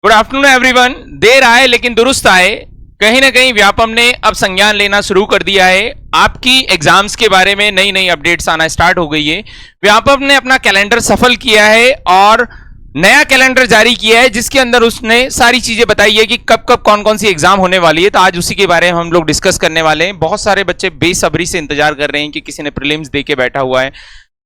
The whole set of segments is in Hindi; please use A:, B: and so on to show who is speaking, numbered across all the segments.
A: Good afternoon everyone. देर आए लेकिन दुरुस्त आए। कहीं ना कहीं व्यापम ने अब संज्ञान लेना शुरू कर दिया है। आपकी एग्जाम्स के बारे में नई नई अपडेट्स आना स्टार्ट हो गई है। व्यापम ने अपना कैलेंडर सफल किया है और नया कैलेंडर जारी किया है, जिसके अंदर उसने सारी चीजें बताई है कि कब कब कौन कौन सी एग्जाम होने वाली है। तो आज उसी के बारे में हम लोग डिस्कस करने वाले हैं। बहुत सारे बच्चे बेसब्री से इंतजार कर रहे हैं कि किसी ने प्रीलिम्स दे के बैठा हुआ है,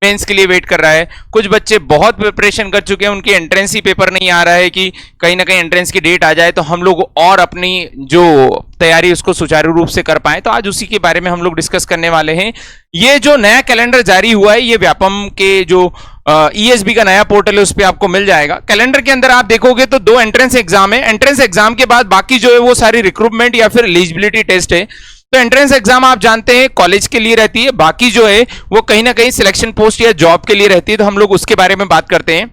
A: मेंस के लिए वेट कर रहा है। कुछ बच्चे बहुत प्रिपरेशन कर चुके हैं, उनकी एंट्रेंस ही पेपर नहीं आ रहा है कि कहीं ना कहीं एंट्रेंस की डेट आ जाए तो हम लोग और अपनी जो तैयारी उसको सुचारू रूप से कर पाए। तो आज उसी के बारे में हम लोग डिस्कस करने वाले हैं। ये जो नया कैलेंडर जारी हुआ है, ये व्यापम के जो ईएसबी का नया पोर्टल है उस पर आपको मिल जाएगा। कैलेंडर के अंदर आप देखोगे तो 2 एंट्रेंस एग्जाम है। एंट्रेंस एग्जाम के बाद बाकी जो है वो सारी रिक्रूटमेंट या फिर एलिजिबिलिटी टेस्ट है। तो एंट्रेंस एग्जाम आप जानते हैं कॉलेज के लिए रहती है, बाकी जो है वो कहीं ना कहीं सिलेक्शन पोस्ट या जॉब के लिए रहती है। तो हम लोग उसके बारे में बात करते हैं।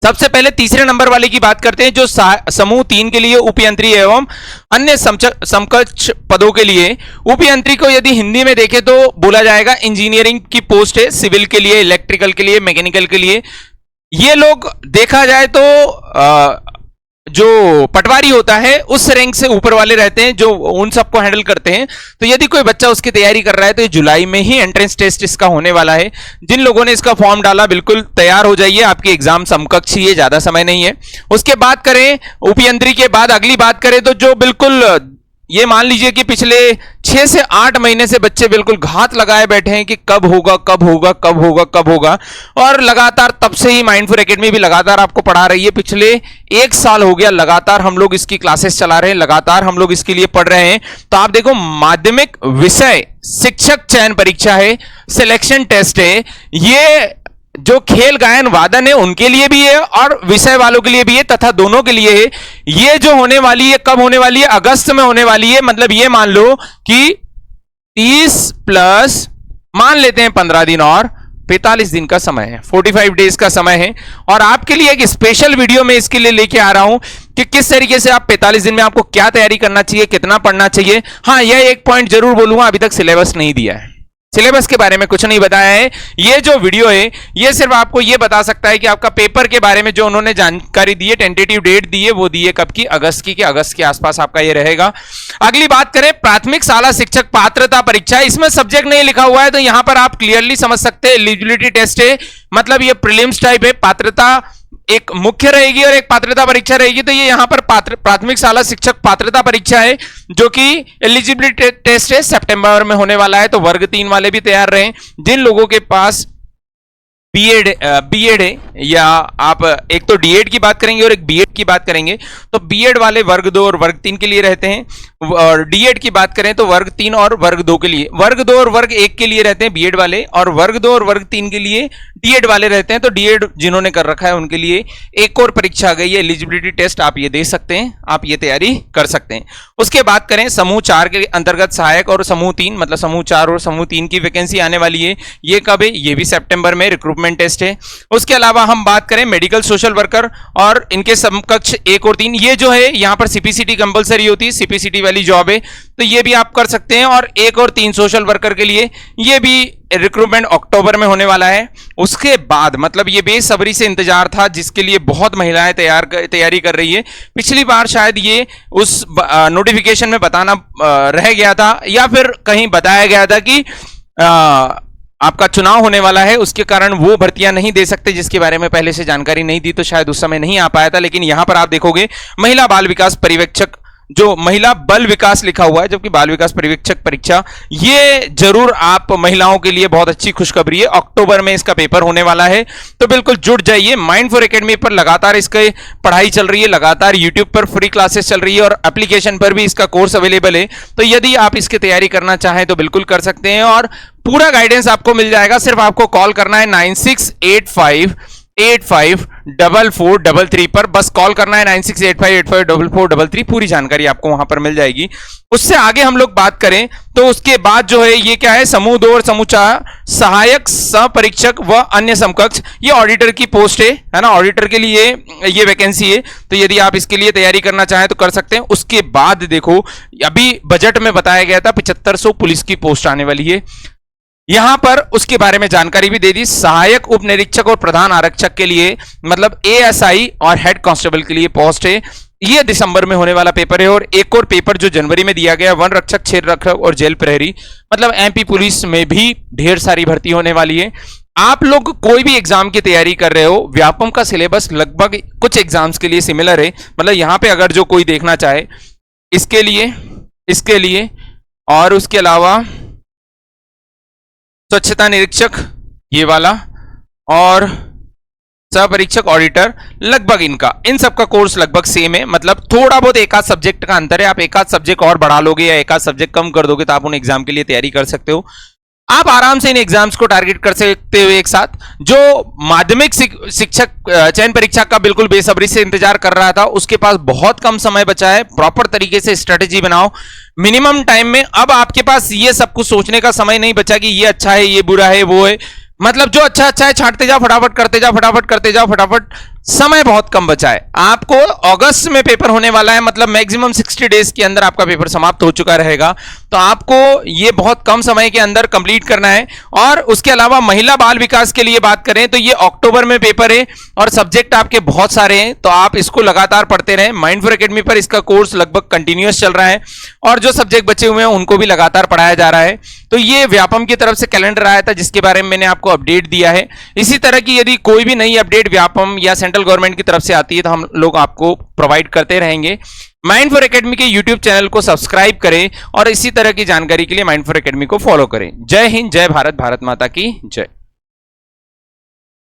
A: सबसे पहले तीसरे नंबर वाले की बात करते हैं, जो समूह 3 के लिए उपयंत्री एवं अन्य समकक्ष पदों के लिए। उपयंत्री को यदि हिंदी में देखें तो बोला जाएगा इंजीनियरिंग की पोस्ट है, सिविल के लिए, इलेक्ट्रिकल के लिए, मैकेनिकल के लिए। ये लोग देखा जाए तो जो पटवारी होता है उस रैंक से ऊपर वाले रहते हैं, जो उन सबको हैंडल करते हैं। तो यदि कोई बच्चा उसकी तैयारी कर रहा है तो ये जुलाई में ही एंट्रेंस टेस्ट इसका होने वाला है। जिन लोगों ने इसका फॉर्म डाला बिल्कुल तैयार हो जाइए, आपकी एग्जाम समकक्ष ही है, ज्यादा समय नहीं है। उसके बाद करें उपयंत्री के बाद अगली बात करें तो जो बिल्कुल ये मान लीजिए कि पिछले 6 से 8 महीने से बच्चे बिल्कुल घात लगाए बैठे हैं कि कब होगा कब होगा कब होगा कब होगा, और लगातार तब से ही माइंडफुल एकेडमी भी लगातार आपको पढ़ा रही है। पिछले 1 साल हो गया लगातार हम लोग इसकी क्लासेस चला रहे हैं, लगातार हम लोग इसके लिए पढ़ रहे हैं। तो आप देखो, माध्यमिक विषय शिक्षक चयन परीक्षा है, सिलेक्शन टेस्ट है। ये जो खेल गायन वादन है उनके लिए भी है और विषय वालों के लिए भी है, तथा दोनों के लिए है। ये जो होने वाली है, कब होने वाली है? अगस्त में होने वाली है। मतलब ये मान लो कि 30 प्लस मान लेते हैं 15 दिन और 45 दिन का समय है, 45 डेज का समय है। और आपके लिए एक स्पेशल वीडियो में इसके लिए लेके आ रहा हूं कि किस तरीके से आप 45 दिन में आपको क्या तैयारी करना चाहिए, कितना पढ़ना चाहिए। हाँ, यह एक पॉइंट जरूर बोलूंगा, अभी तक सिलेबस नहीं दिया है, सिलेबस के बारे में कुछ नहीं बताया है। ये जो वीडियो है ये सिर्फ आपको ये बता सकता है कि आपका पेपर के बारे में जो उन्होंने जानकारी दी है, टेंटेटिव डेट दी है, वो दी है कब की? अगस्त की, कि अगस्त के आसपास आपका ये रहेगा। अगली बात करें प्राथमिक शाला शिक्षक पात्रता परीक्षा। इसमें सब्जेक्ट नहीं लिखा हुआ है तो यहां पर आप क्लियरली समझ सकते हैं एलिजिबिलिटी टेस्ट है, मतलब ये प्रीलिम्स टाइप है। पात्रता एक मुख्य रहेगी और एक पात्रता परीक्षा रहेगी। तो ये यहां पर प्राथमिक शाला शिक्षक पात्रता परीक्षा है, जो कि एलिजिबिलिटी टेस्ट है, सितंबर में होने वाला है। तो वर्ग 3 वाले भी तैयार रहें। जिन लोगों के पास बीएड है, या आप एक तो डीएड की बात करेंगे और एक बीएड की बात करेंगे, तो बीएड वाले वर्ग 2 और वर्ग 3 के लिए रहते हैं, और डीएड की बात करें तो वर्ग 3 और वर्ग 2 के लिए। वर्ग 2 और वर्ग 1 के लिए रहते हैं बीएड वाले, और वर्ग 2 और वर्ग 3 के लिए डीएड वाले रहते हैं। तो डीएड जिन्होंने कर रखा है उनके लिए एक और परीक्षा आ गई है, एलिजिबिलिटी टेस्ट। आप ये दे सकते हैं, आप ये तैयारी कर सकते हैं। उसके बाद करें समूह 4 के अंतर्गत सहायक, और समूह 3 मतलब समूह 4 और समूह 3 की वैकेंसी आने वाली है। ये कब है? ये भी सितंबर में रिक्रूटमेंट टेस्ट है। उसके अलावा हम बात करें मेडिकल सोशल वर्कर और इनके समकक्ष 1 और 3, ये जो है यहां पर सीपीसीटी कंपलसरी होती है, सीपीसीटी वाली जॉब है, तो ये भी आप कर सकते हैं। और 1 और 3 सोशल वर्कर के लिए ये भी रिक्रूटमेंट अक्टूबर में होने वाला है। उसके बाद मतलब ये बेसब्री से इंतजार था, जिसके लिए बहुत महिलाएं तैयारी कर रही है। पिछली बार शायद ये उस नोटिफिकेशन में बताना रह गया था, या फिर कहीं बताया गया था कि आपका चुनाव होने वाला है, उसके कारण वो भर्तियां नहीं दे सकते, जिसके बारे में पहले से जानकारी नहीं दी, तो शायद उस समय नहीं आ पाया था। लेकिन यहां पर आप देखोगे महिला बाल विकास पर्यवेक्षक, जो महिला बल विकास लिखा हुआ है, जबकि बाल विकास पर्यवेक्षक परीक्षा, ये जरूर आप महिलाओं के लिए बहुत अच्छी खुशखबरी है। अक्टूबर में इसका पेपर होने वाला है, तो बिल्कुल जुड़ जाइए। माइंडफुल एकेडमी पर लगातार इसके पढ़ाई चल रही है, लगातार यूट्यूब पर फ्री क्लासेस चल रही है, और एप्लीकेशन पर भी इसका कोर्स अवेलेबल है। तो यदि आप इसकी तैयारी करना चाहें तो बिल्कुल कर सकते हैं, और पूरा गाइडेंस आपको मिल जाएगा। सिर्फ आपको कॉल करना है 9685854433 पर, बस कॉल करना है 9685854433। पूरी जानकारी आपको वहां पर मिल जाएगी। उससे आगे हम लोग बात करें तो उसके बाद जो है ये क्या है, समूह 2 और समूह 4 सहायक सह-परीक्षक व अन्य समकक्ष, ये ऑडिटर की पोस्ट है ना, ऑडिटर के लिए ये वैकेंसी है। तो यदि आप इसके लिए तैयारी करना चाहें तो कर सकते हैं। उसके बाद देखो, अभी बजट में बताया गया था 7500 पुलिस की पोस्ट आने वाली है। यहां पर उसके बारे में जानकारी भी दे दी। सहायक उप निरीक्षक और प्रधान आरक्षक के लिए मतलब एएसआई और हेड कांस्टेबल के लिए पोस्ट है। ये दिसंबर में होने वाला पेपर है। और एक और पेपर जो जनवरी में दिया गया, वन रक्षक, क्षेत्र रक्षक और जेल प्रहरी, मतलब एमपी पुलिस में भी ढेर सारी भर्ती होने वाली है। आप लोग कोई भी एग्जाम की तैयारी कर रहे हो, व्यापम का सिलेबस लगभग कुछ एग्जाम्स के लिए सिमिलर है। मतलब यहां पे अगर जो कोई देखना चाहे इसके लिए और उसके अलावा स्वच्छता निरीक्षक ये वाला और सहपरीक्षक ऑडिटर, लगभग इन सब का कोर्स लगभग सेम है। मतलब थोड़ा बहुत एक आध सब्जेक्ट का अंतर है। आप एक आध सब्जेक्ट और बढ़ा लोगे या एक आध सब्जेक्ट कम कर दोगे तो आप उन एग्जाम के लिए तैयारी कर सकते हो। आप आराम से इन एग्जाम्स को टारगेट कर सकते हो एक साथ। जो माध्यमिक शिक्षक चयन परीक्षा का बिल्कुल बेसब्री से इंतजार कर रहा था, उसके पास बहुत कम समय बचा है। प्रॉपर तरीके से स्ट्रेटेजी बनाओ मिनिमम टाइम में। अब आपके पास ये सब कुछ सोचने का समय नहीं बचा कि ये अच्छा है, ये बुरा है, वो है। मतलब जो अच्छा अच्छा है छांटते जाओ, फटाफट करते जाओ, फटाफट करते जाओ, फटाफट। समय बहुत कम बचा है। आपको अगस्त में पेपर होने वाला है, मतलब मैक्सिमम 60 डेज के अंदर आपका पेपर समाप्त हो चुका रहेगा। तो आपको ये बहुत कम समय के अंदर कंप्लीट करना है। और उसके अलावा महिला बाल विकास के लिए बात करें तो ये अक्टूबर में पेपर है और सब्जेक्ट आपके बहुत सारे हैं, तो आप इसको लगातार पढ़ते रहें। माइंडफुल एकेडमी पर इसका कोर्स लगभग कंटिन्यूअस चल रहा है और जो सब्जेक्ट बचे हुए हैं उनको भी लगातार पढ़ाया जा रहा है। तो ये व्यापम की तरफ से कैलेंडर आया था जिसके बारे में मैंने आपको अपडेट दिया है। इसी तरह की यदि कोई भी नई अपडेट व्यापम या सेंट्रल गवर्नमेंट की तरफ से आती है तो हम लोग आपको प्रोवाइड करते रहेंगे। माइंडफुल एकेडमी के यूट्यूब चैनल को सब्सक्राइब करें और इसी तरह की जानकारी के लिए माइंडफुल एकेडमी को फॉलो करें। जय हिंद, जय भारत, भारत माता की जय।